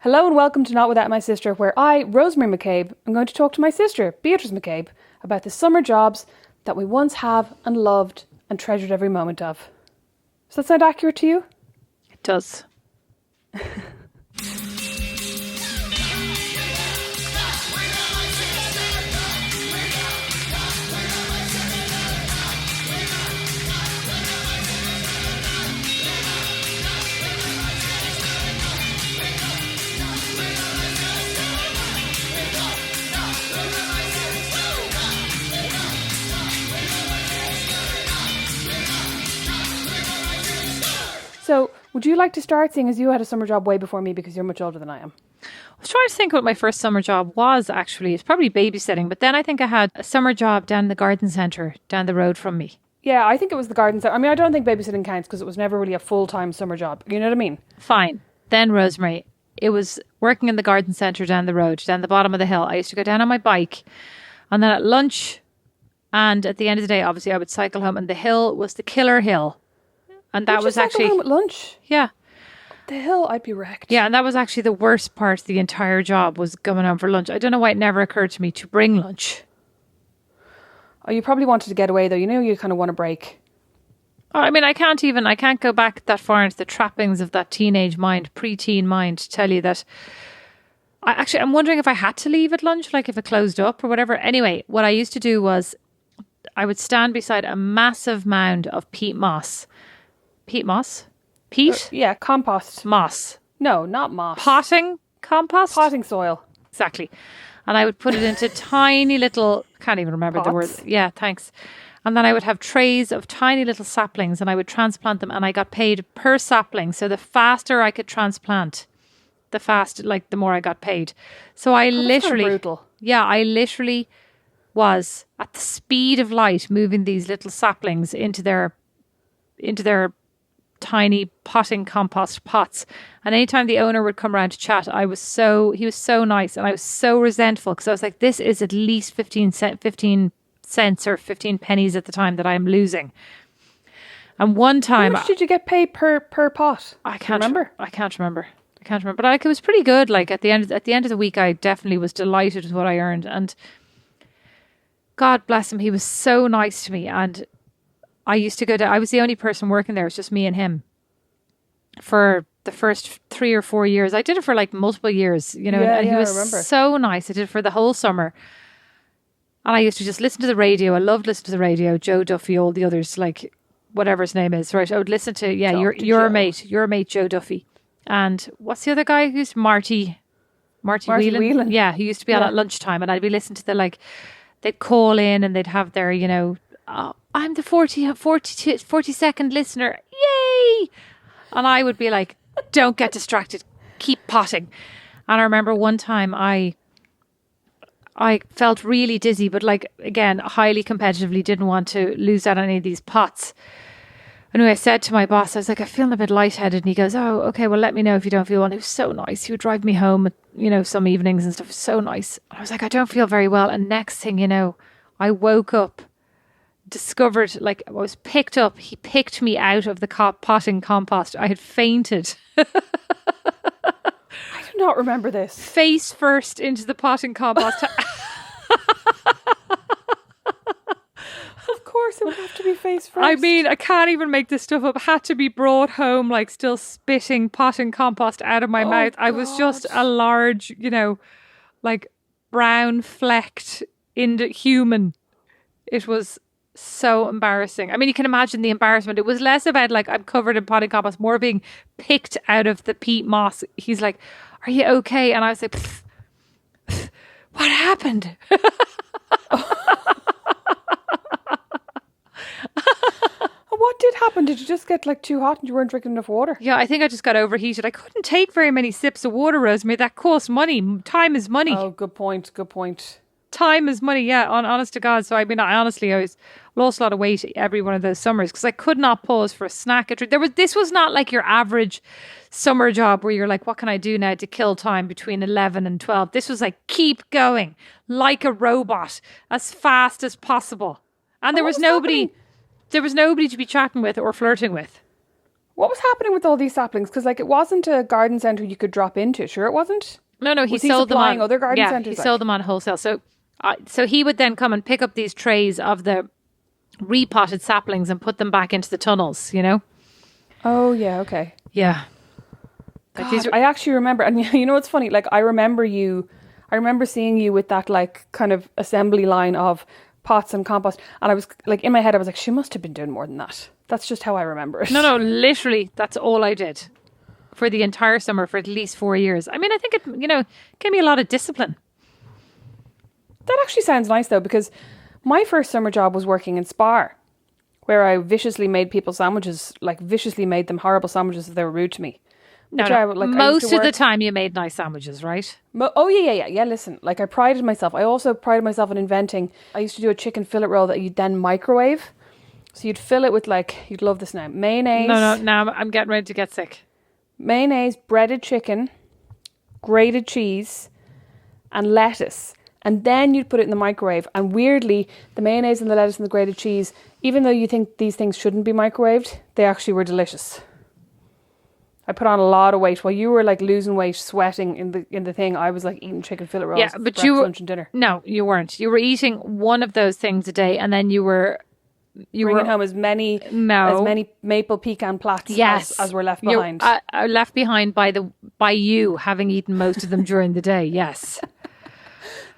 Hello and welcome to Not Without My Sister, where I, Rosemary McCabe, am going to talk to my sister, Beatrice McCabe, about the summer jobs that we once have and loved and treasured every moment of. Does that sound accurate to you? It does. So, would you like to start, seeing as you had a summer job way before me because you're much older than I am? I was trying to think what my first summer job was, actually. It's probably babysitting, but then I think I had a summer job down in the garden centre down the road from me. Yeah, I think it was the garden centre. I mean, I don't think babysitting counts because it was never really a full-time summer job. You know what I mean? Fine. Then, Rosemary, it was working in the garden centre down the road, down the bottom of the hill. I used to go down on my bike, and then at lunch and at the end of the day, obviously, I would cycle home, and the hill was the killer hill. And that was actually home at lunch. Yeah. The hill, I'd be wrecked. Yeah, and that was actually the worst part of the entire job, was going home for lunch. I don't know why it never occurred to me to bring lunch. Oh, you probably wanted to get away though. You know, you kind of want a break. Oh, I mean, I can't go back that far into the trappings of that teenage mind, preteen mind, to tell you that. I'm wondering if I had to leave at lunch, like if it closed up or whatever. Anyway, what I used to do was I would stand beside a massive mound of peat moss. Peat moss? Peat? Yeah, compost. Moss. No, not moss. Potting compost? Potting soil. Exactly. And I would put it into tiny little, can't even remember the word. Yeah, thanks. And then I would have trays of tiny little saplings and I would transplant them, and I got paid per sapling. So the faster I could transplant, the more I got paid. So I literally, brutal. Yeah, I literally was at the speed of light moving these little saplings into their tiny potting compost pots. And anytime the owner would come around to chat, he was so nice, and I was so resentful because I was like, this is at least 15 cents or 15 pennies at the time that I'm losing. And one time, how much did you get paid per pot? I can't remember. But it was pretty good. Like at the end of the week, I definitely was delighted with what I earned. And God bless him, he was so nice to me. And I used to go down. I was the only person working there. It was just me and him for the first 3 or 4 years. I did it for like multiple years, you know, and he was so nice. I did it for the whole summer. And I used to just listen to the radio. I loved listening to the radio. Joe Duffy, all the others, like whatever his name is, right? I would listen to, your mate, Joe Duffy. And what's the other guy who's Marty Whelan? Yeah, who used to be on at lunchtime. And I'd be listening to they'd call in and they'd have their, you know, I'm the 42nd listener. Yay! And I would be like, don't get distracted. Keep potting. And I remember one time I felt really dizzy, but like, again, highly competitively didn't want to lose out on any of these pots. Anyway, I said to my boss, I was like, I'm feeling a bit lightheaded. And he goes, oh, okay, well, let me know if you don't feel well. And he was so nice. He would drive me home, you know, some evenings and stuff. So nice. I was like, I don't feel very well. And next thing you know, I woke up, discovered, like, I was picked up. He picked me out of the potting compost. I had fainted. I do not remember this. Face first into the potting compost. Of course, it would have to be face first. I mean, I can't even make this stuff up. Had to be brought home, like, still spitting potting compost out of my mouth. I was just a large, you know, like, brown flecked human. It was so embarrassing. I mean, you can imagine the embarrassment. It was less about like, I'm covered in potting compost, more being picked out of the peat moss. He's like, are you okay? And I was like, what happened? What did happen? Did you just get like too hot and you weren't drinking enough water? Yeah, I think I just got overheated. I couldn't take very many sips of water, Rosemary. That costs money. Time is money. Oh, good point. Time is money, yeah, honest to God. So I mean, I was lost a lot of weight every one of those summers because I could not pause for a snack. This was not like your average summer job where you're like, what can I do now to kill time between 11 and 12? This was like, keep going like a robot as fast as possible. And there was nobody to be chatting with or flirting with. What was happening with all these saplings? Because like it wasn't a garden centre you could drop into. Sure, it wasn't. No, he Was he sold them supplying on other garden yeah, centres, he like? sold them on wholesale. So he would then come and pick up these trays of the repotted saplings and put them back into the tunnels. You know? Oh yeah, okay. Yeah. God, I actually remember, and you know what's funny? Like I remember seeing you with that like kind of assembly line of pots and compost, and I was like in my head, I was like, she must have been doing more than that. That's just how I remember it. No, literally, that's all I did for the entire summer for at least 4 years. I mean, I think it, gave me a lot of discipline. That actually sounds nice though, because my first summer job was working in Spar, where I viciously made people sandwiches, like viciously made them horrible sandwiches if they were rude to me. Most of the time you made nice sandwiches, right? Yeah. Listen, like I prided myself. I also prided myself on inventing. I used to do a chicken fillet roll that you'd then microwave. So you'd fill it with like, you'd love this now, mayonnaise. No, now I'm getting ready to get sick. Mayonnaise, breaded chicken, grated cheese, and lettuce. And then you'd put it in the microwave. And weirdly, the mayonnaise and the lettuce and the grated cheese, even though you think these things shouldn't be microwaved, they actually were delicious. I put on a lot of weight while you were like losing weight, sweating in the thing. I was like eating chicken fillet rolls. Yeah, but breakfast, lunch, and dinner. No, you weren't. You were eating one of those things a day, and then you were bringing home as many maple pecan plats as were left behind. Left behind by you having eaten most of them during the day. Yes.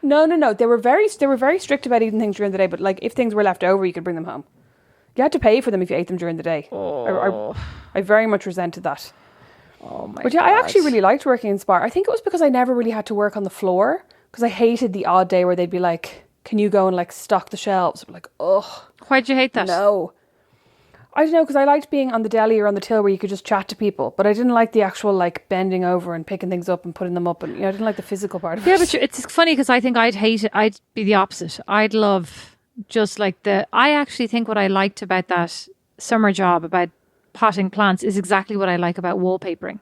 No. They were very strict about eating things during the day. But like if things were left over, you could bring them home. You had to pay for them if you ate them during the day. Oh. I very much resented that. Oh my! But yeah, God. I actually really liked working in Spar. I think it was because I never really had to work on the floor, because I hated the odd day where they'd be like, "Can you go and like stock the shelves?" I'm like, ugh. Why'd you hate that? No, I don't know, because I liked being on the deli or on the till where you could just chat to people, but I didn't like the actual like bending over and picking things up and putting them up, and I didn't like the physical part of it. Yeah, but it's funny because I think I'd hate it. I'd be the opposite. I'd love just like I actually think what I liked about that summer job about potting plants is exactly what I like about wallpapering.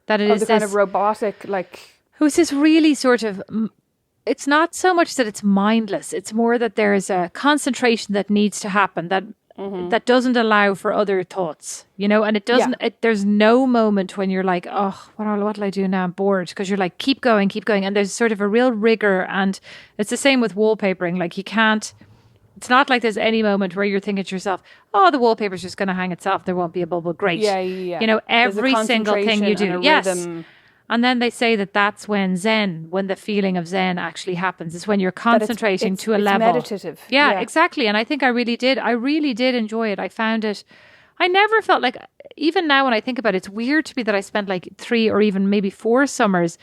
That it is the kind of robotic, like... It was this really sort of... It's not so much that it's mindless. It's more that there's a concentration that needs to happen that doesn't allow for other thoughts, and it doesn't... there's no moment when you're like, oh, what'll I do now? I'm bored. Because you're like, keep going. And there's sort of a real rigor. And it's the same with wallpapering. Like you can't... It's not like there's any moment where you're thinking to yourself, oh, the wallpaper's just going to hang itself. There won't be a bubble. Great. Yeah. Every single thing you do. Yes. Rhythm. And then they say that's when the feeling of Zen actually happens. It's when you're concentrating to a level. It's meditative. Yeah, exactly. And I think I really did enjoy it. I found it, I never felt like, even now when I think about it, it's weird to me that I spent like 3 or even maybe 4 summers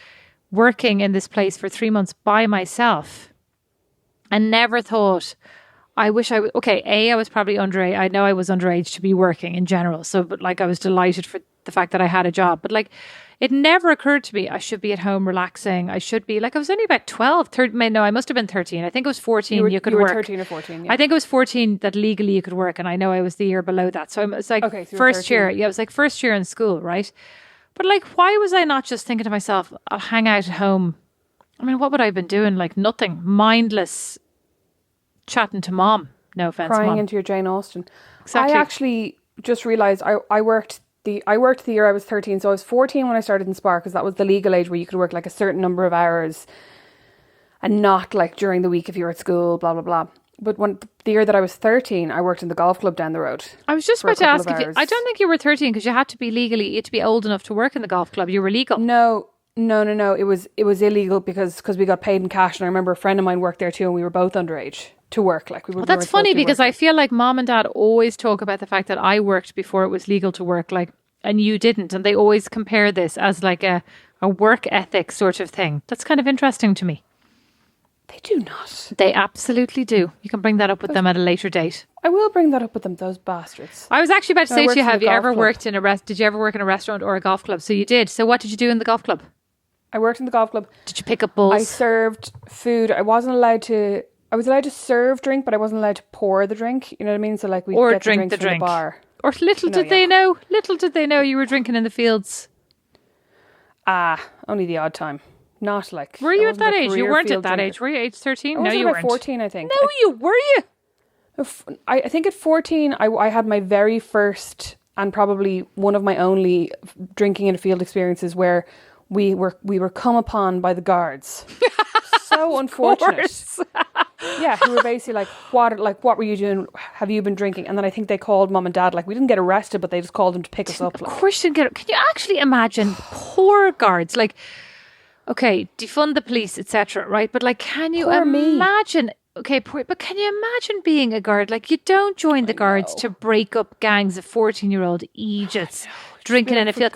working in this place for 3 months by myself and never thought, I wish I was, I was probably underage. I know I was underage to be working in general. So, but like I was delighted for the fact that I had a job. But like, it never occurred to me I should be at home relaxing. I should be, like I was only about 12, 13, no, I must have been 13. I think it was 14 you could work. 13 or 14, yeah. I think it was 14 that legally you could work. And I know I was the year below that. So it's like first year. Yeah, it was like first year in school, right? But like, why was I not just thinking to myself, I'll hang out at home? I mean, what would I have been doing? Like nothing, mindless chatting to mom. No offense, crying mom. into your Jane Austen. Exactly. I actually just realised I worked the year I was 13, so I was 14 when I started in Spar, because that was the legal age where you could work like a certain number of hours and not like during the week if you were at school, blah blah blah. But the year that I was 13, I worked in the golf club down the road. I was just about to ask if you, I don't think you were 13 because you had to be old enough to work in the golf club. You were legal. No. It was illegal because we got paid in cash, and I remember a friend of mine worked there too, and we were both underage to work. Like we were. Well, that's funny because I feel like mom and dad always talk about the fact that I worked before it was legal to work, like, and you didn't, and they always compare this as like a work ethic sort of thing. That's kind of interesting to me. They do not. They absolutely do. You can bring that up with them at a later date. I will bring that up with them, those bastards. I was actually about to say to you, have you ever worked in did you ever work in a restaurant or a golf club? So you did. So what did you do in the golf club? I worked in the golf club. Did you pick up balls? I served food. I was allowed to serve drink, but I wasn't allowed to pour the drink. You know what I mean? So like we'd get the drinks from the bar. Or little did they know you were drinking in the fields. Only the odd time. Not like... Were you at that age? You weren't at that age. Were you age 13? No, you weren't. 14, I think. No, were you? I think at 14, I had my very first and probably one of my only drinking in a field experiences where we were come upon by the guards. So unfortunate. Yeah, who were basically like, what were you doing? Have you been drinking? And then I think they called mum and dad. Like, we didn't get arrested, but they just called them to pick us up. Of course you didn't get. Can you actually imagine poor guards? Like, okay, defund the police, etc. Right? But like, can you imagine? Okay, but can you imagine being a guard? Like, you don't join the guards to break up gangs of 14-year-old Egypts drinking in a field.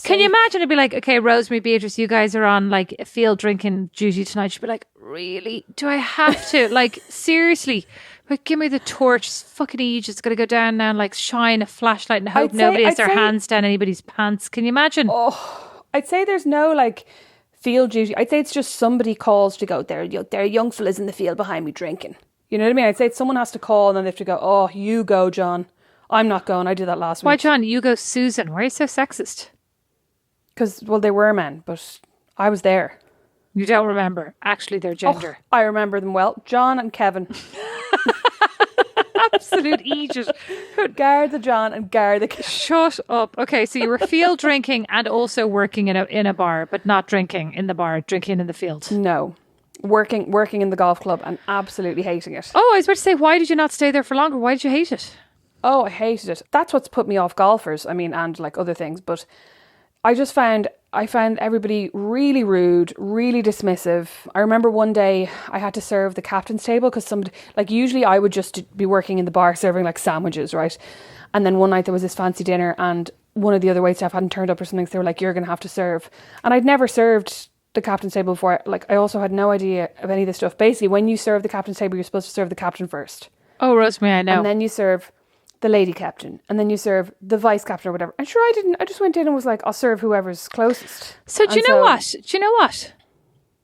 Can you imagine? It'd be like, okay, Rosemary, Beatrice, you guys are on like a field drinking duty tonight. She'd be like, really? Do I have to? Like, seriously? Like, give me the torch. It's fucking Egypt's got to go down now and like shine a flashlight and hope nobody has their hands down anybody's pants. Can you imagine? Oh, I'd say there's no like field duty. I'd say it's just somebody calls to go, there are young fellas in the field behind me drinking. You know what I mean? I'd say someone has to call and then they have to go, oh, you go, John. I'm not going. I did that last week. Why, John? You go, Susan. Why are you so sexist? Because, well, they were men, but I was there. You don't remember actually their gender. Oh, I remember them well. John and Kevin. Absolute Egypt. Guard the John and guard the Kevin. Shut up. Okay, so you were field drinking and also working in a bar, but not drinking in the bar, drinking in the field. No. Working in the golf club and absolutely hating it. Oh, I was about to say, why did you not stay there for longer? Why did you hate it? Oh, I hated it. That's what's put me off golfers. I mean, and like other things. But I found everybody really rude, really dismissive. I remember one day I had to serve the captain's table because somebody, like usually I would just be working in the bar serving like sandwiches, right? And then one night there was this fancy dinner and one of the other waitstaff hadn't turned up or something. So they were like, you're going to have to serve. And I'd never served the captain's table before. Like, I also had no idea of any of this stuff. Basically, when you serve the captain's table, you're supposed to serve the captain first. Oh, Rosemary, I know. And then you serve the lady captain, and then you serve the vice captain or whatever. And sure, I didn't. I just went in and was like, I'll serve whoever's closest. So do you know what? Do you know what?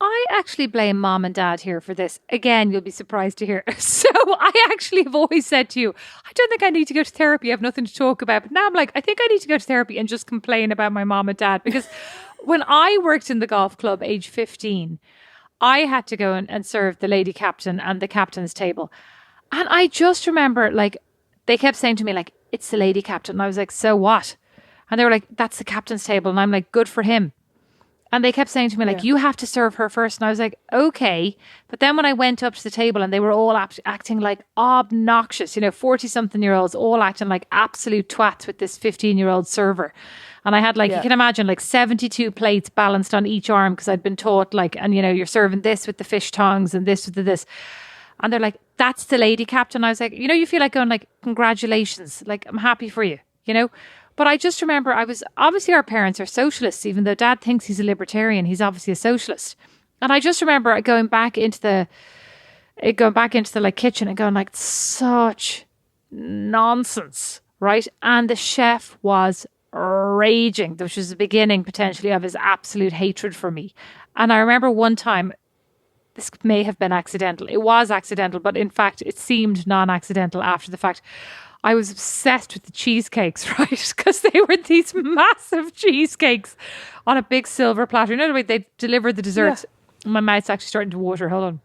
I actually blame mom and dad here for this. Again, you'll be surprised to hear. So I actually have always said to you, I don't think I need to go to therapy. I have nothing to talk about. But now I'm like, I think I need to go to therapy and just complain about my mom and dad. Because when I worked in the golf club, age 15, I had to go and serve the lady captain and the captain's table. And I just remember, like, they kept saying to me, like, it's the lady captain. And I was like, so what? And they were like, that's the captain's table. And I'm like, good for him. And they kept saying to me, like, you have to serve her first. And I was like, okay. But then when I went up to the table and they were all acting like obnoxious, 40-something-year-olds all acting like absolute twats with this 15-year-old server. And I had you can imagine, like 72 plates balanced on each arm because I'd been taught, like, and, you're serving this with the fish tongs and this with this. And they're like, that's the lady captain. I was like, you feel like going like, congratulations. Like, I'm happy for you, But I just remember obviously our parents are socialists, even though dad thinks he's a libertarian, he's obviously a socialist. And I just remember going back into the like kitchen and going like, such nonsense, right? And the chef was raging, which was the beginning potentially of his absolute hatred for me. And I remember one time, this may have been accidental. It was accidental, but in fact, it seemed non-accidental after the fact. I was obsessed with the cheesecakes, right? Because they were these massive cheesecakes on a big silver platter. They delivered the desserts. Yeah. My mouth's actually starting to water. Hold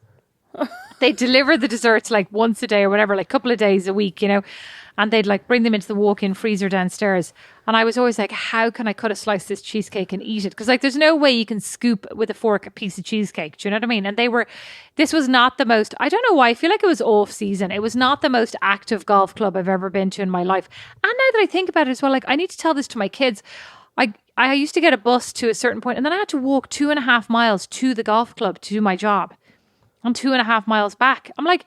on. They delivered the desserts like once a day or whatever, like a couple of days a week, and they'd like bring them into the walk-in freezer downstairs. And I was always like, how can I cut a slice of this cheesecake and eat it? Because like, there's no way you can scoop with a fork a piece of cheesecake. Do you know what I mean? And this was not the most, I don't know why, I feel like it was off season. It was not the most active golf club I've ever been to in my life. And now that I think about it as well, like I need to tell this to my kids. I used to get a bus to a certain point and then I had to walk 2.5 miles to the golf club to do my job. And 2.5 miles back. I'm like,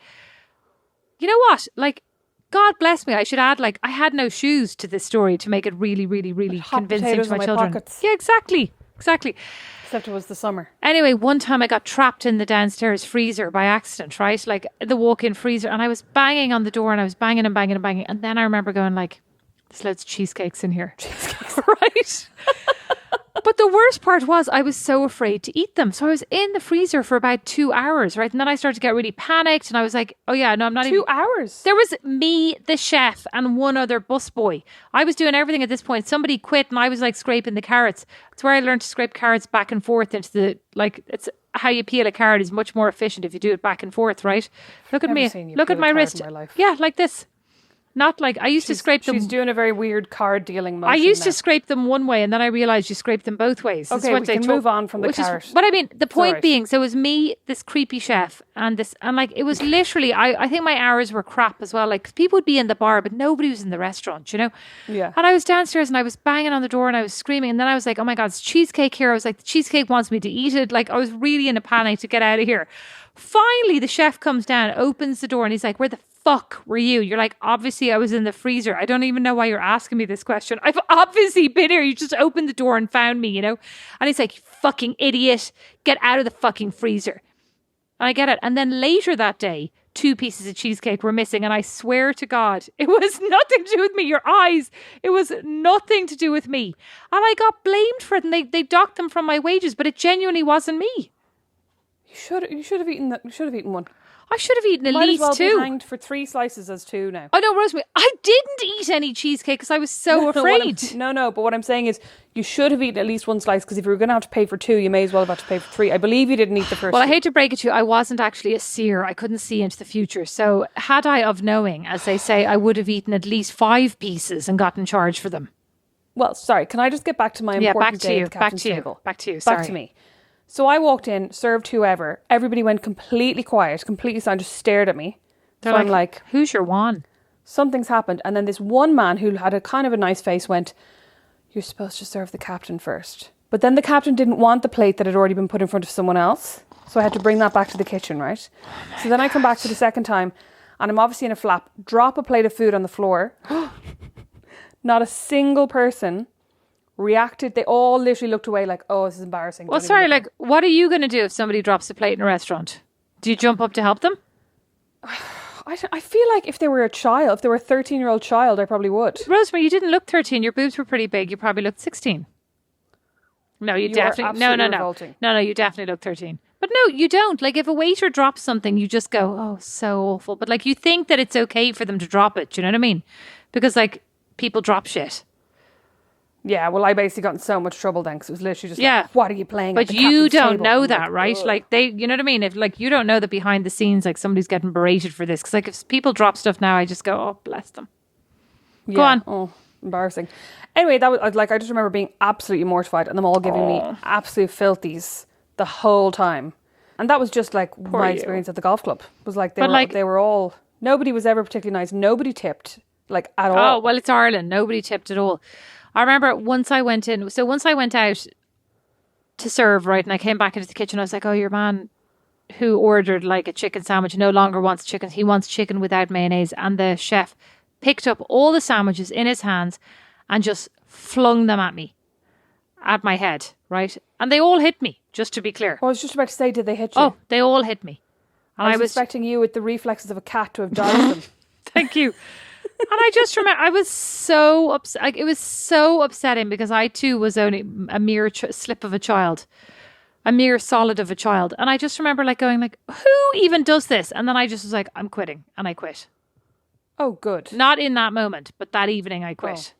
you know what? Like, God bless me. I should add, like, I had no shoes to this story to make it really, really, really convincing to my children. Pockets. Yeah, exactly. Except it was the summer. Anyway, one time I got trapped in the downstairs freezer by accident, right? Like the walk-in freezer. And I was banging on the door and I was banging and banging and banging. And then I remember going like, there's loads of cheesecakes in here. Right? But the worst part was I was so afraid to eat them. So I was in the freezer for about 2 hours, right? And then I started to get really panicked and I was like, oh yeah, no, I'm not 2 hours? There was me, the chef, and one other busboy. I was doing everything at this point. Somebody quit and I was like scraping the carrots. It's where I learned to scrape carrots back and forth into the, like, it's how you peel a carrot is much more efficient if you do it back and forth, right? Look at me. Look at my wrist. Yeah, like this. Not like I used to scrape them. She's doing a very weird card dealing motion. I used now. to scrape them one way, and then I realized you scrape them both ways. Okay, we can move on from the carrot. But I mean, the point right. being, so it was me, this creepy chef, and like it was literally. I think my hours were crap as well. Like people would be in the bar, but nobody was in the restaurant. You know. Yeah. And I was downstairs, and I was banging on the door, and I was screaming, and then I was like, "Oh my god, it's cheesecake here!" I was like, "The cheesecake wants me to eat it." Like I was really in a panic to get out of here. Finally, the chef comes down, opens the door, and he's like, "Where the fuck were you?" You're like, "Obviously I was in the freezer. I don't even know why you're asking me this question. I've obviously been here. You just opened the door and found me, you know?" And he's like, "Fucking idiot. Get out of the fucking freezer." And I get it. And then later that day, 2 pieces of cheesecake were missing. And I swear to God, it was nothing to do with me. Your eyes. It was nothing to do with me. And I got blamed for it, and they docked them from my wages, but it genuinely wasn't me. You should have eaten that. You should have eaten one. I should have eaten at Might least as well 2. be hanged for 3 slices as 2 now. I know, Rosemary. I didn't eat any cheesecake because I was so afraid. But what I'm saying is you should have eaten at least 1 slice, because if you were going to have to pay for 2, you may as well have had to pay for 3. I believe you didn't eat the first. Well, I 2. hate to break it to you, I wasn't actually a seer. I couldn't see into the future. So had I of knowing, as they say, I would have eaten at least 5 pieces and gotten charged for them. Well, sorry. Can I just get back to my important day at the captain's table? Back to you. Sorry. Back to me. So I walked in, served whoever. Everybody went completely quiet, completely silent, just stared at me. They're so I'm like, "Who's your Juan?" Something's happened. And then this one man who had a kind of a nice face went, "You're supposed to serve the captain first." But then the captain didn't want the plate that had already been put in front of someone else. So I had to bring that back to the kitchen, right? So then I come back for the second time, and I'm obviously in a flap, drop a plate of food on the floor. Not a single person reacted. They all literally looked away like, "Oh, this is embarrassing." Well, sorry, like, what are you going to do if somebody drops a plate in a restaurant? Do you jump up to help them? I feel like if they were a child, if they were a 13-year-old child, I probably would. Rosemary, you didn't look 13. Your boobs were pretty big. You probably looked 16. No, you definitely... No. Revolting. No, you definitely look 13. But no, you don't. Like, if a waiter drops something, you just go, "Oh, so awful." But, like, you think that it's okay for them to drop it. Do you know what I mean? Because, like, people drop shit. Yeah, well, I basically got in so much trouble then, because it was literally just like, "What are you playing?" But you don't know that, right? Like, you know what I mean? If, like, you don't know that behind the scenes, like, somebody's getting berated for this. Because, like, if people drop stuff now, I just go, "Oh, bless them." Go on. Oh, embarrassing. Anyway, that was like, I just remember being absolutely mortified, and them all giving me absolute filthies the whole time. And that was just like my experience at the golf club. It was like they were all, nobody was ever particularly nice. Nobody tipped, like, at all. Oh, well, it's Ireland. Nobody tipped at all. I remember once I went out to serve, right, and I came back into the kitchen, I was like, "Oh, your man who ordered like a chicken sandwich no longer wants chicken. He wants chicken without mayonnaise." And the chef picked up all the sandwiches in his hands and just flung them at me, at my head, right? And they all hit me, just to be clear. I was just about to say, did they hit you? Oh, they all hit me. And I was expecting you with the reflexes of a cat to have dodged them. Thank you. And I just remember, I was so upset. Like, it was so upsetting because I too was only a mere slip of a child, a mere solid of a child. And I just remember like going like, "Who even does this?" And then I just was like, "I'm quitting," and I quit. Oh, good. Not in that moment, but that evening I quit.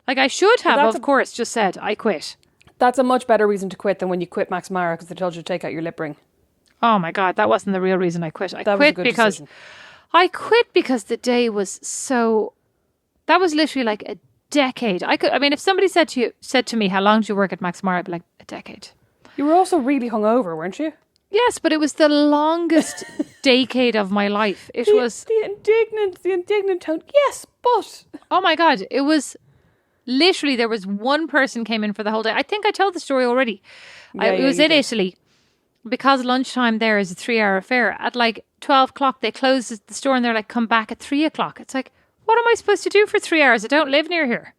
Like I should have, of course, just said I quit. That's a much better reason to quit than when you quit Max Mara because they told you to take out your lip ring. Oh my God, that wasn't the real reason I quit. I quit because the day was so. That was literally like a decade. I mean, if somebody said to me, "How long did you work at Max Mara?" I'd be like, "A decade." You were also really hungover, weren't you? Yes, but it was the longest decade of my life. It was the indignant tone. Yes, but oh my God, it was literally there was one person came in for the whole day. I think I told the story already. It was in Italy. Because lunchtime there is a 3-hour affair. At like 12 o'clock, they close the store and they're like, "Come back at 3 o'clock. It's like, what am I supposed to do for 3 hours? I don't live near here.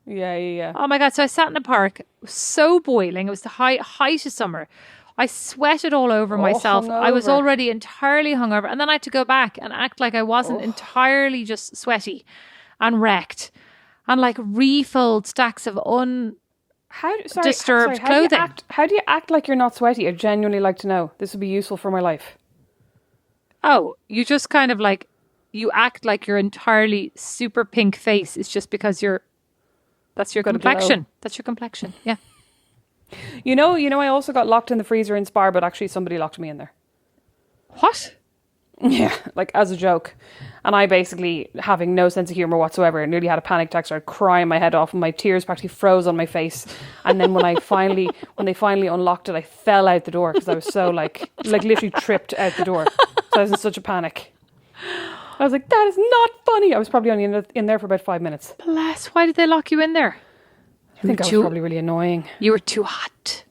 Yeah. Oh my God. So I sat in the park. It was so boiling. It was the height of summer. I sweated all over myself. Hungover. I was already entirely hungover. And then I had to go back and act like I wasn't entirely just sweaty and wrecked. And like refilled stacks of disturbed clothing. How do you act like you're not sweaty? I'd genuinely like to know. This would be useful for my life. Oh, you just kind of like, you act like your entirely super pink face is just because that's your complexion. That's your complexion. Yeah. You know, I also got locked in the freezer in Spar, but actually somebody locked me in there. What? Yeah, like as a joke. And I basically, having no sense of humour whatsoever, nearly had a panic attack, started crying my head off, and my tears practically froze on my face. And then when they finally unlocked it, I fell out the door because I was so like literally tripped out the door. So I was in such a panic. I was like, that is not funny. I was probably only in there for about 5 minutes. Bless. Why did they lock you in there? I think I was probably really annoying. You were too hot.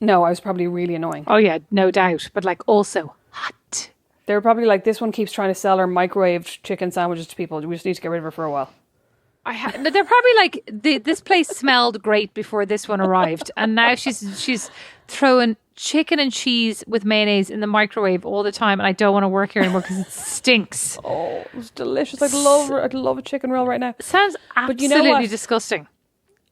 No, I was probably really annoying. Oh yeah, no doubt. But like also hot. They were probably like, this one keeps trying to sell her microwaved chicken sandwiches to people. We just need to get rid of her for a while. They're probably like, this place smelled great before this one arrived. And now she's throwing chicken and cheese with mayonnaise in the microwave all the time. And I don't want to work here anymore because it stinks. Oh, it was delicious. I'd love a chicken roll right now. It sounds absolutely disgusting.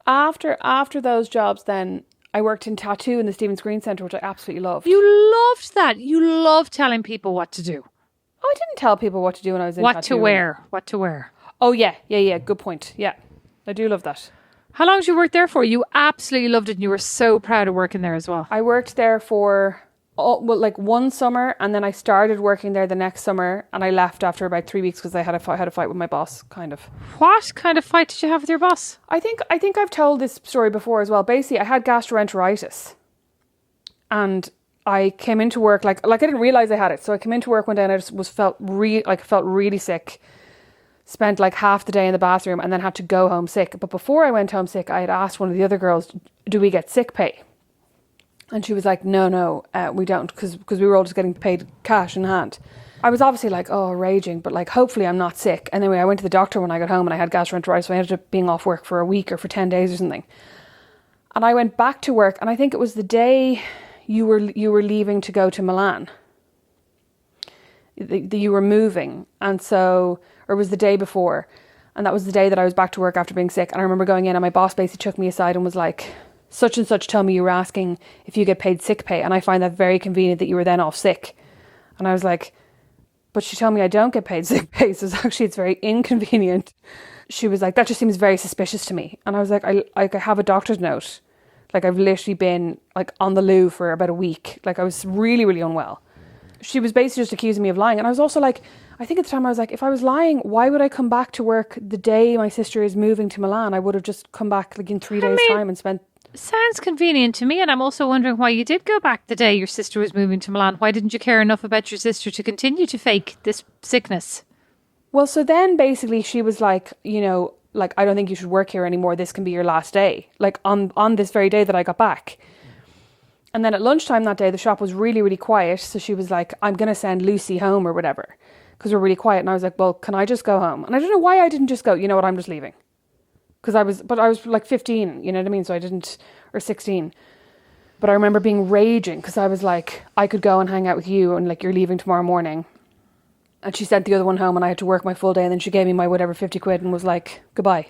After those jobs, then I worked in tattoo in the Stephen's Green Centre, which I absolutely loved. You loved that. You loved telling people what to do. Oh, I didn't tell people what to do when I was in tattoo. What to wear. Oh, yeah. Good point. Yeah, I do love that. How long did you work there for? You absolutely loved it and you were so proud of working there as well. I worked there for, one summer, and then I started working there the next summer, and I left after about 3 weeks because I had a fight with my boss, kind of. What kind of fight did you have with your boss? I think I've told this story before as well. Basically, I had gastroenteritis, and I came into work like I didn't realize I had it. So I came into work one day and I just felt really sick. Spent like half the day in the bathroom and then had to go home sick. But before I went home sick, I had asked one of the other girls, "Do we get sick pay?" And she was like, "No, we don't, because we were all just getting paid cash in hand." I was obviously like, oh, raging, but like, hopefully I'm not sick. And anyway, I went to the doctor when I got home and I had gastroenteritis, so I ended up being off work for a week or for 10 days or something. And I went back to work, and I think it was the day you were leaving to go to Milan. You were moving, and so, or it was the day before, and that was the day that I was back to work after being sick. And I remember going in, and my boss basically took me aside and was like, "Such and such told me you were asking if you get paid sick pay, and I find that very convenient that you were then off sick." And I was like, "But she told me I don't get paid sick pay, so it's very inconvenient." She was like, "That just seems very suspicious to me." And I was like, I have a doctor's note. Like, I've literally been like on the loo for about a week. Like, I was really, really unwell. She was basically just accusing me of lying. And I was also like, I think at the time I was like, if I was lying, why would I come back to work the day my sister is moving to Milan? I would have just come back like in 3 days' time and spent... Sounds convenient to me. And I'm also wondering why you did go back the day your sister was moving to Milan. Why didn't you care enough about your sister to continue to fake this sickness? Well, so then basically she was like, like, I don't think you should work here anymore. This can be your last day. Like on this very day that I got back. And then at lunchtime that day, the shop was really, really quiet. So she was like, "I'm going to send Lucy home," or whatever, because we're really quiet. And I was like, "Well, can I just go home?" And I don't know why I didn't just go, "You know what, I'm just leaving." Because I was like 15, you know what I mean? So I didn't, or 16. But I remember being raging because I was like, I could go and hang out with you and like, you're leaving tomorrow morning. And she sent the other one home and I had to work my full day. And then she gave me my whatever 50 quid and was like, "Goodbye."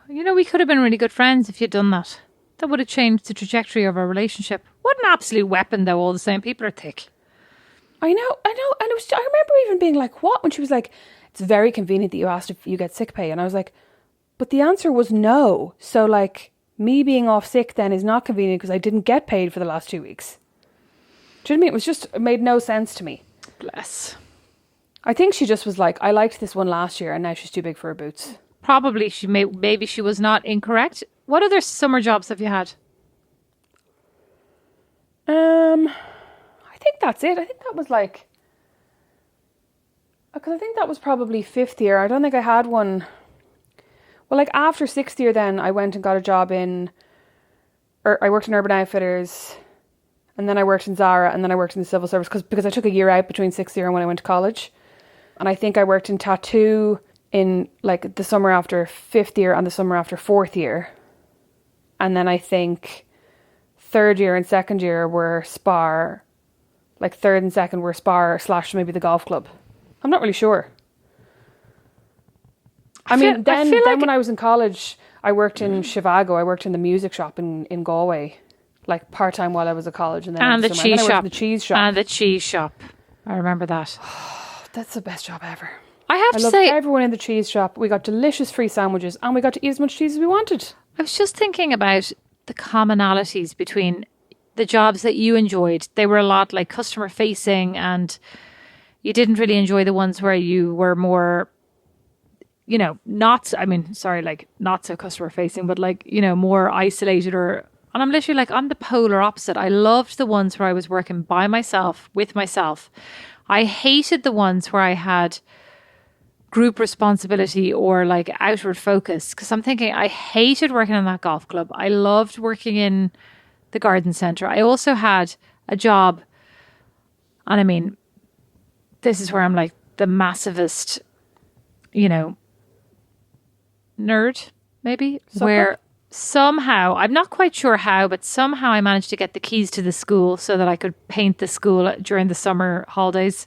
We could have been really good friends if you'd done that. That would have changed the trajectory of our relationship. What an absolute weapon, though, all the same. People are thick. I know. And I remember even being like, "What?" When she was like, "It's very convenient that you asked if you get sick pay." And I was like, but the answer was no. So like, me being off sick then is not convenient because I didn't get paid for the last 2 weeks. Do you know what I mean? It made no sense to me. Bless. I think she just was like, I liked this one last year and now she's too big for her boots. Probably maybe she was not incorrect. What other summer jobs have you had? I think that's it. I think that was like, because I think that was probably 5th year. I don't think I had one. Well, like after 6th year then I went and got a job I worked in Urban Outfitters, and then I worked in Zara, and then I worked in the civil service because I took a year out between 6th year and when I went to college. And I think I worked in tattoo in like the summer after 5th year and the summer after 4th year. And then I think 3rd year and 2nd year were Spar, like 3rd and 2nd were Spar / maybe the golf club. I'm not really sure. Then when I was in college, I worked in Chivago. I worked in the music shop in Galway, like part-time while I was at college. And the cheese shop. The cheese shop. And the cheese shop. I remember that. That's the best job ever. I love everyone in the cheese shop. We got delicious free sandwiches and we got to eat as much cheese as we wanted. I was just thinking about the commonalities between the jobs that you enjoyed. They were a lot like customer facing and, you didn't really enjoy the ones where you were more, not so customer facing, but like, more isolated and I'm literally like, I'm the polar opposite. I loved the ones where I was working by myself, with myself. I hated the ones where I had group responsibility or like outward focus, because I'm thinking I hated working in that golf club. I loved working in the garden centre. I also had a job, and I mean, this is where I'm like the massivest, nerd, maybe, where somehow, I'm not quite sure how, but somehow I managed to get the keys to the school so that I could paint the school during the summer holidays.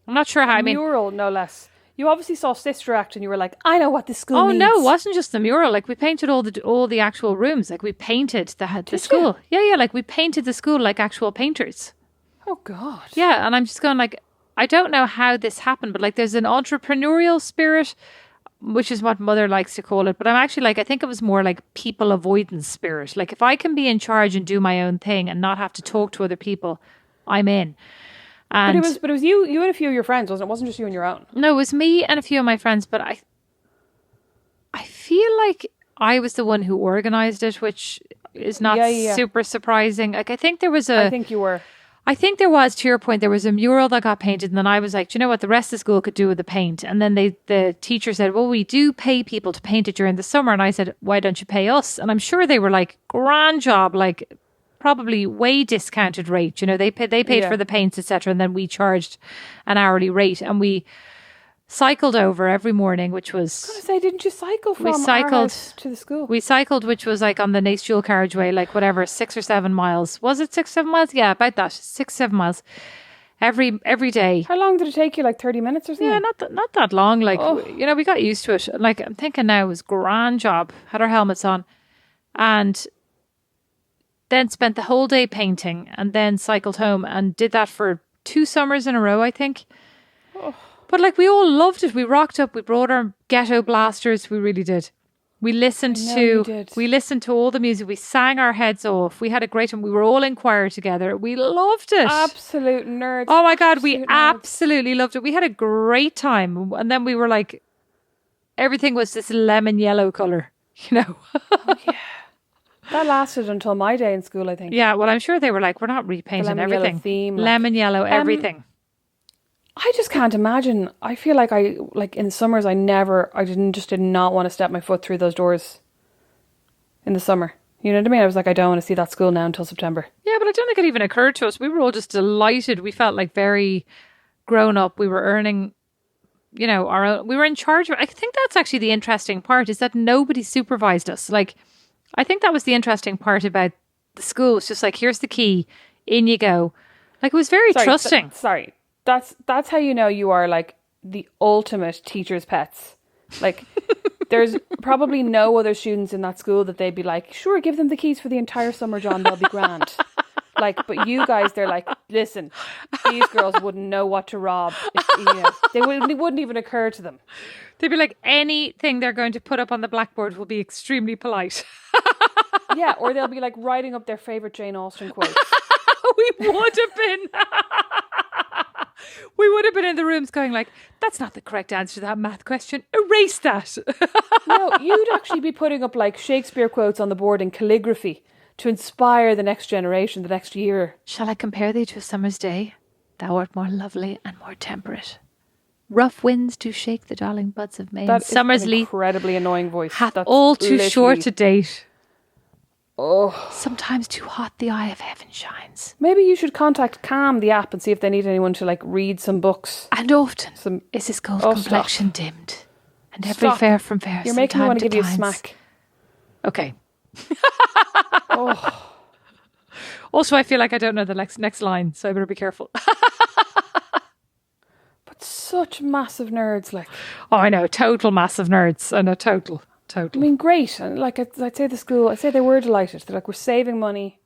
I'm not sure how. I mean, mural, no less. You obviously saw Sister Act and you were like, I know what this school needs. Oh no, it wasn't just the mural. Like we painted all the actual rooms. Like we painted the school. Yeah. Like we painted the school like actual painters. Oh God. Yeah, and I'm just going like, I don't know how this happened, but like there's an entrepreneurial spirit, which is what Mother likes to call it. But I'm actually like, I think it was more like people avoidance spirit. Like if I can be in charge and do my own thing and not have to talk to other people, I'm in. And but it was you and a few of your friends, wasn't it? It wasn't just you on your own. No, it was me and a few of my friends, but I feel like I was the one who organized it, which is not super surprising. Like I think there was I think you were. I think there was, to your point, there was a mural that got painted, and then I was like, do you know what the rest of the school could do with the paint? And then the teacher said, well, we do pay people to paint it during the summer. And I said, why don't you pay us? And I'm sure they were like, grand job, like probably way discounted rate. They paid for the paints, etc. And then we charged an hourly rate, and we cycled over every morning, which was... I was going to say, didn't you cycle from our house to the school? We cycled, which was like on the Nace Dual Carriageway, like whatever, 6 or 7 miles. Was it 6 or 7 miles? Yeah, about that. 6, 7 miles every day. How long did it take you? Like 30 minutes or something? Yeah, not that long. Like, we got used to it. Like, I'm thinking now it was a grand job. Had our helmets on. And then spent the whole day painting, and then cycled home and did that for 2 summers in a row, I think. Oh. But like we all loved it. We rocked up. We brought our ghetto blasters. We really did. We listened to all the music. We sang our heads off. We had a great time. We were all in choir together. We loved it. Absolute nerds. Oh my God, we absolutely loved it. We had a great time. And then we were like, everything was this lemon yellow colour, Oh, yeah. That lasted until my day in school, I think. Yeah, well, I'm sure they were like, we're not repainting everything. Yellow theme, lemon yellow, everything. I just can't imagine. I feel like in the summers, did not want to step my foot through those doors in the summer. You know what I mean? I was like, I don't want to see that school now until September. Yeah, but I don't think it even occurred to us. We were all just delighted. We felt like very grown up. We were earning, our own. We were in charge of. I think that's actually the interesting part, is that nobody supervised us. Like, I think that was the interesting part about the school. It's just like, here's the key, in you go. Like, it was very trusting. That's how you know you are like the ultimate teacher's pets. Like, there's probably no other students in that school that they'd be like, sure, give them the keys for the entire summer, John, they'll be grand. Like, but you guys, they're like, listen, these girls wouldn't know what to rob. It wouldn't even occur to them. They'd be like, anything they're going to put up on the blackboard will be extremely polite. Yeah, or they'll be like writing up their favourite Jane Austen quotes. We would have been. We would have been in the rooms going like, that's not the correct answer to that math question. Erase that. No, you'd actually be putting up like Shakespeare quotes on the board in calligraphy to inspire the next generation, the next year. Shall I compare thee to a summer's day? Thou art more lovely and more temperate. Rough winds do shake the darling buds of May. That summer's is an incredibly annoying voice. Hath all too short to date. Oh. Sometimes too hot the eye of heaven shines. Maybe you should contact Calm, the app, and see if they need anyone to like read some books. And often is his gold complexion dimmed, and every fair from fair. You're making me want to give you a smack. Okay. Also, I feel like I don't know the next line, so I better be careful. But such massive nerds, like. Oh, I know, total massive nerds. I know, total. I mean, great. And like, I'd say the school, I'd say they were delighted. They're like, we're saving money.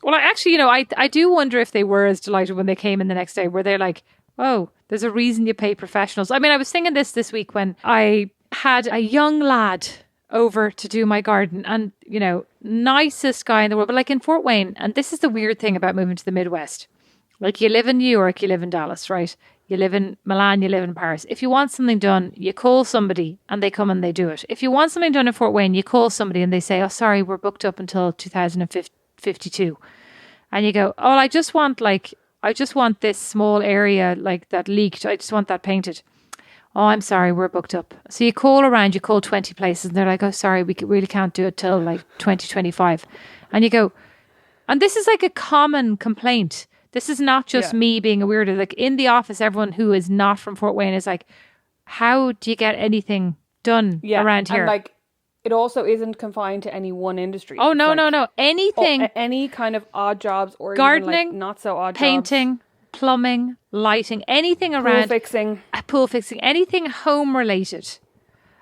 Well, I actually, I do wonder if they were as delighted when they came in the next day. Were they like, oh, there's a reason you pay professionals. I mean, I was thinking this week when I had a young lad over to do my garden, and, nicest guy in the world, but like in Fort Wayne. And this is the weird thing about moving to the Midwest. Like, you live in New York, you live in Dallas, right? you live in Milan, you live in Paris. If you want something done, you call somebody and they come and they do it. If you want something done in Fort Wayne, you call somebody and they say, oh, sorry, we're booked up until 2052. And you go, oh, I just want this small area like that leaked. I just want that painted. Oh, I'm sorry, we're booked up. So you call around, you call 20 places and they're like, oh, sorry, we really can't do it till like 2025. And you go, and this is like a common complaint. This is not just me being a weirdo. Like in the office, everyone who is not from Fort Wayne is like, how do you get anything done around here? And like, it also isn't confined to any one industry. Oh, no, no. Anything. Any kind of odd jobs or gardening, even like not so odd painting, jobs. Plumbing, lighting, anything around. Pool fixing, anything home related.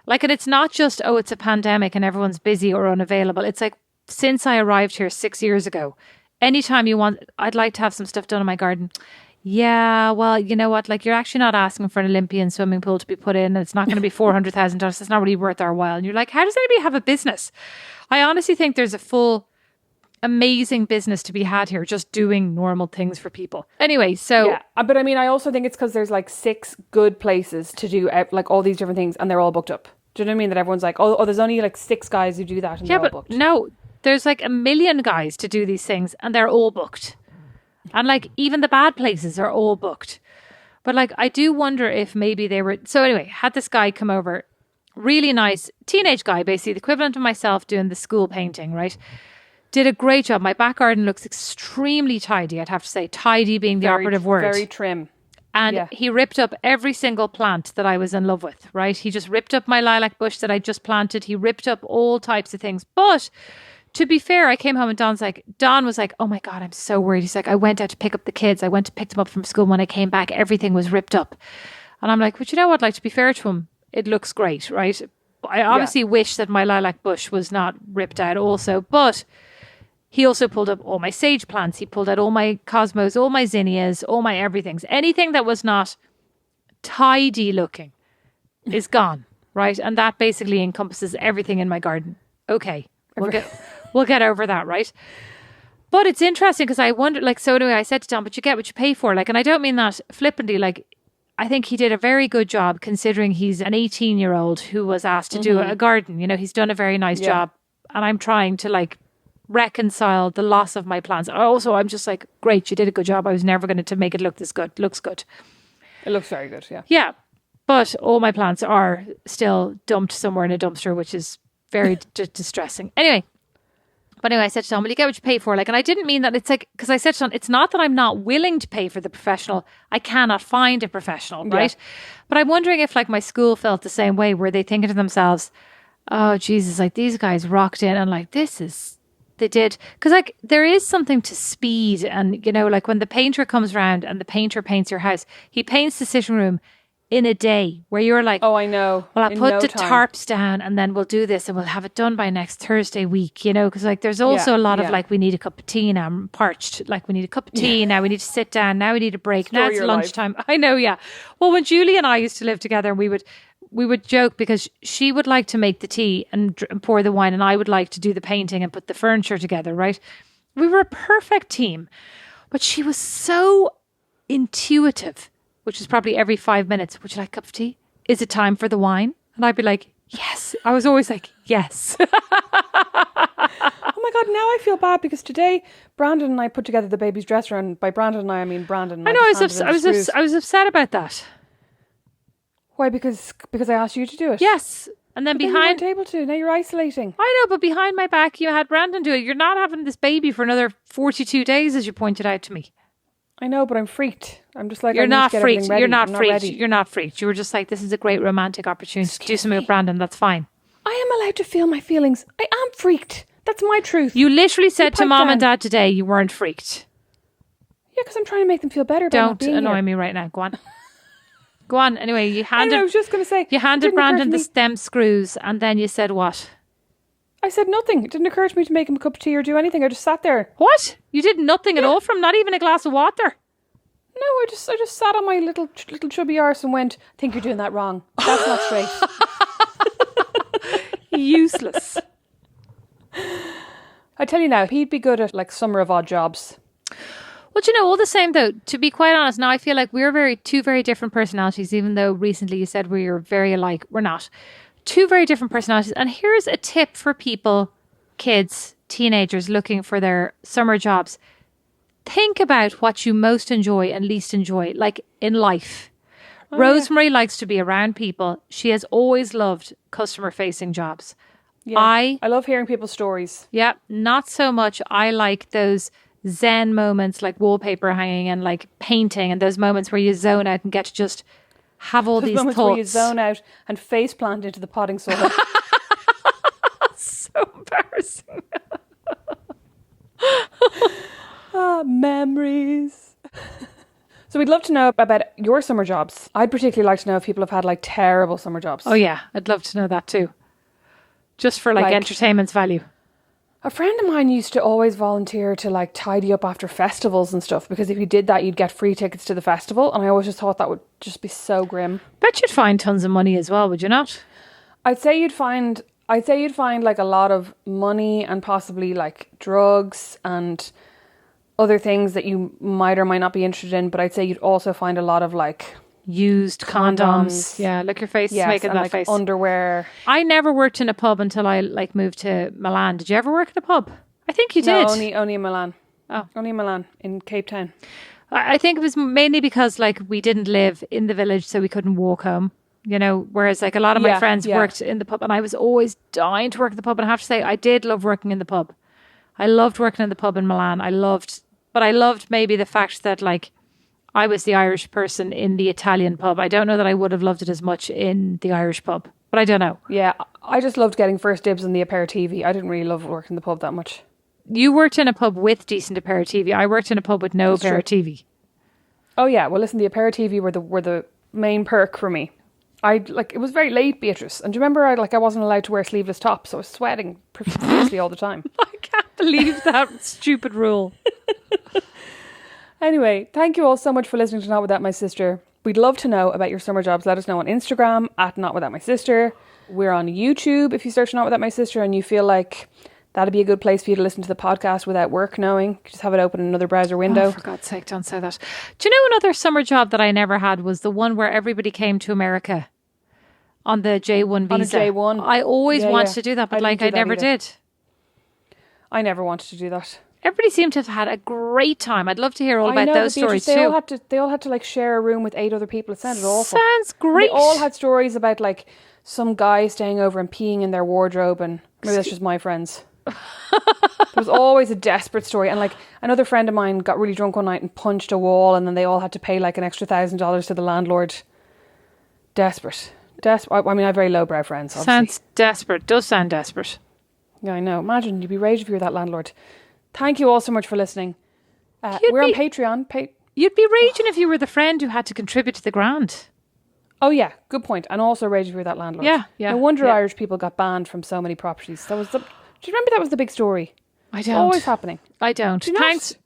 Like, and it's not just, oh, it's a pandemic and everyone's busy or unavailable. It's like, since I arrived here 6 years ago, anytime you want, I'd like to have some stuff done in my garden. Yeah, well, you know what? Like, you're actually not asking for an Olympian swimming pool to be put in, and it's not going to be $400,000. It's not really worth our while. And you're like, how does anybody have a business? I honestly think there's a full, amazing business to be had here, just doing normal things for people. Anyway, so yeah, but I mean, I also think it's because there's like 6 good places to do like all these different things, and they're all booked up. Do you know what I mean? That everyone's like, oh, there's only like 6 guys who do that, and they're all booked. No. There's like 1 million guys to do these things and they're all booked. And like even the bad places are all booked. But like I do wonder if maybe they were... So anyway, had this guy come over. Really nice teenage guy, basically the equivalent of myself doing the school painting, right? Did a great job. My back garden looks extremely tidy, I'd have to say. Tidy being the operative word. Very trim. And he ripped up every single plant that I was in love with, right? He just ripped up my lilac bush that I just planted. He ripped up all types of things. But... to be fair, I came home and Don was like, oh my God, I'm so worried. He's like, I went out to pick up the kids. I went to pick them up from school. When I came back, everything was ripped up. And I'm like, but you know what? Like, to be fair to him, it looks great, right? I obviously wish that my lilac bush was not ripped out also, but he also pulled up all my sage plants. He pulled out all my cosmos, all my zinnias, all my everythings. Anything that was not tidy looking is gone, right? And that basically encompasses everything in my garden. Okay, we'll get over that, right? But it's interesting because I wonder, like, so anyway, I said to Tom, but you get what you pay for. Like, and I don't mean that flippantly. Like, I think he did a very good job considering he's an 18-year-old who was asked to do a garden. You know, he's done a very nice job. And I'm trying to, like, reconcile the loss of my plants. Also, I'm just like, great, you did a good job. I was never going to make it look this good. Looks good. It looks very good, yeah. Yeah. But all my plants are still dumped somewhere in a dumpster, which is very distressing. Anyway, I said to Tom, well, you get what you pay for. Like, and I didn't mean that. It's like, because I said to Tom, it's not that I'm not willing to pay for the professional. I cannot find a professional, right? But I'm wondering if, like, my school felt the same way. Were they thinking to themselves, oh, Jesus, like, these guys rocked in and, like, they did. Because, like, there is something to speed. And, you know, like, when the painter comes round and the painter paints your house, he paints the sitting room in a day, where you're like, oh, I know. Well, I'll put the tarps down and then we'll do this and we'll have it done by next Thursday week, you know, because like there's also a lot of like, we need a cup of tea now, I'm parched, like we need a cup of tea now, we need to sit down, now we need a break, now it's lunchtime. I know, yeah. Well, when Julie and I used to live together, we would joke because she would like to make the tea and pour the wine and I would like to do the painting and put the furniture together, right? We were a perfect team, but she was so intuitive, which is probably every 5 minutes. Would you like a cup of tea? Is it time for the wine? And I'd be like, yes. I was always like, yes. Oh my God, now I feel bad because today Brandon and I put together the baby's dresser, and by Brandon and I mean Brandon. I know, I was upset about that. Why? Because I asked you to do it? Yes. And then behind... you weren't able to. Now you're isolating. I know, but behind my back you had Brandon do it. You're not having this baby for another 42 days, as you pointed out to me. I know, but I'm freaked. I'm just like, you're not freaked. You're not freaked. You're not freaked. You were just like, this is a great romantic opportunity to do something with Brandon. That's fine. I am allowed to feel my feelings. I am freaked. That's my truth. You literally said to Mom and Dad today you weren't freaked. Yeah, because I'm trying to make them feel better. Don't annoy me right now. Go on. Go on. Anyway, you handed... I was just going to say... You handed Brandon the stem screws and then you said what? I said nothing. It didn't occur to me to make him a cup of tea or do anything. I just sat there. What? You did nothing at all from not even a glass of water? No, I just sat on my little chubby arse and went, I think you're doing that wrong. That's not straight. Useless. I tell you now, he'd be good at like Summer of Odd Jobs. Well, do you know, all the same though, to be quite honest, now I feel like we're two very different personalities, even though recently you said we are very alike. We're not. Two very different personalities. And here's a tip for people, kids, teenagers looking for their summer jobs. Think about what you most enjoy and least enjoy, like in life. Rosemary likes to be around people. She has always loved customer-facing jobs. Yeah, I love hearing people's stories. Yeah, not so much. I like those zen moments, like wallpaper hanging and like painting, and those moments where you zone out and get to just have all these moments thoughts. where you zone out and face plant into the potting soil. So embarrassing. Memories. So we'd love to know about your summer jobs. I'd particularly like to know if people have had like terrible summer jobs. Oh yeah, I'd love to know that too. Just for like entertainment's value. A friend of mine used to always volunteer to like tidy up after festivals and stuff, because if you did that, you'd get free tickets to the festival. And I always just thought that would just be so grim. Bet you'd find tons of money as well, would you not? I'd say you'd find like a lot of money and possibly like drugs and other things that you might or might not be interested in. But I'd say you'd also find a lot of like used condoms. Yeah, look, your face is making and that like face. Underwear. I never worked in a pub until I like moved to Milan. Did you ever work in a pub? I think you did. No, only in Milan. Oh, only in Milan, in Cape Town. I think it was mainly because like we didn't live in the village, so we couldn't walk home. You know, whereas like a lot of my friends worked in the pub, and I was always dying to work in the pub. And I have to say, I did love working in the pub. I loved working in the pub in Milan. I loved maybe the fact that like I was the Irish person in the Italian pub. I don't know that I would have loved it as much in the Irish pub, but I don't know. Yeah, I just loved getting first dibs on the aperitif. I didn't really love working in the pub that much. You worked in a pub with decent aperitif. I worked in a pub with no aperitif. Oh yeah, well listen, the aperitif were the main perk for me. It was very late, Beatrice, and do you remember I wasn't allowed to wear sleeveless tops, so I was sweating profusely all the time. I can't believe that stupid rule. Anyway, thank you all so much for listening to Not Without My Sister. We'd love to know about your summer jobs. Let us know on Instagram at Not Without My Sister. We're on YouTube if you search Not Without My Sister and you feel like that'd be a good place for you to listen to the podcast without work knowing. Just have it open in another browser window. Oh, for God's sake, don't say that. Do you know another summer job that I never had was the one where everybody came to America on the J1 visa. On a J1. I always wanted to do that, but I never did. I never wanted to do that. Everybody seemed to have had a great time. I'd love to hear all about those stories too. They all had to like share a room with 8 other people. It sounded awful. Sounds great. And they all had stories about like some guy staying over and peeing in their wardrobe, and maybe that's just my friends. There was always a desperate story, and like another friend of mine got really drunk one night and punched a wall, and then they all had to pay like an extra $1,000 to the landlord. Desperate. I mean, I have very lowbrow friends. Obviously. Sounds desperate. Does sound desperate. Yeah, I know. Imagine you'd be raging if you were that landlord. Thank you all so much for listening. We're on Patreon. You'd be raging if you were the friend who had to contribute to the grant. Oh yeah, good point. And also raging if you were that landlord. Yeah. No wonder Irish people got banned from so many properties. Do you remember that was the big story? I don't. Always happening. I don't.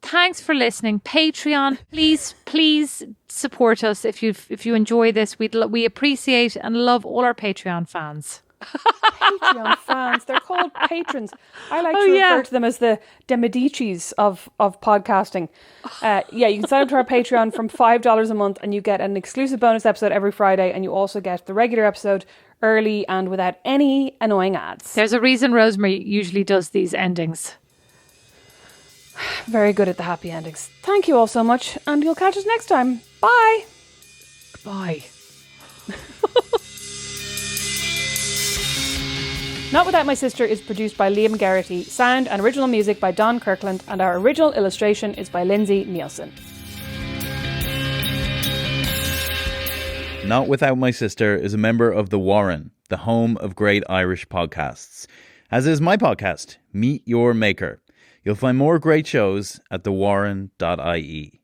Thanks for listening. Patreon, please support us if you enjoy this. We appreciate and love all our Patreon fans. Patreon fans, they're called patrons. I like to refer to them as the Medicis of podcasting. You can sign up to our Patreon from $5 a month and you get an exclusive bonus episode every Friday, and you also get the regular episode early and without any annoying ads. There's a reason Rosemary usually does these endings. Very good at the happy endings. Thank you all so much, and you'll catch us next time. Bye. Bye. Not Without My Sister is produced by Liam Garrity, sound and original music by Don Kirkland, and our original illustration is by Lindsay Nielsen. Not Without My Sister is a member of The Warren, the home of great Irish podcasts. As is my podcast, Meet Your Maker. You'll find more great shows at thewarren.ie.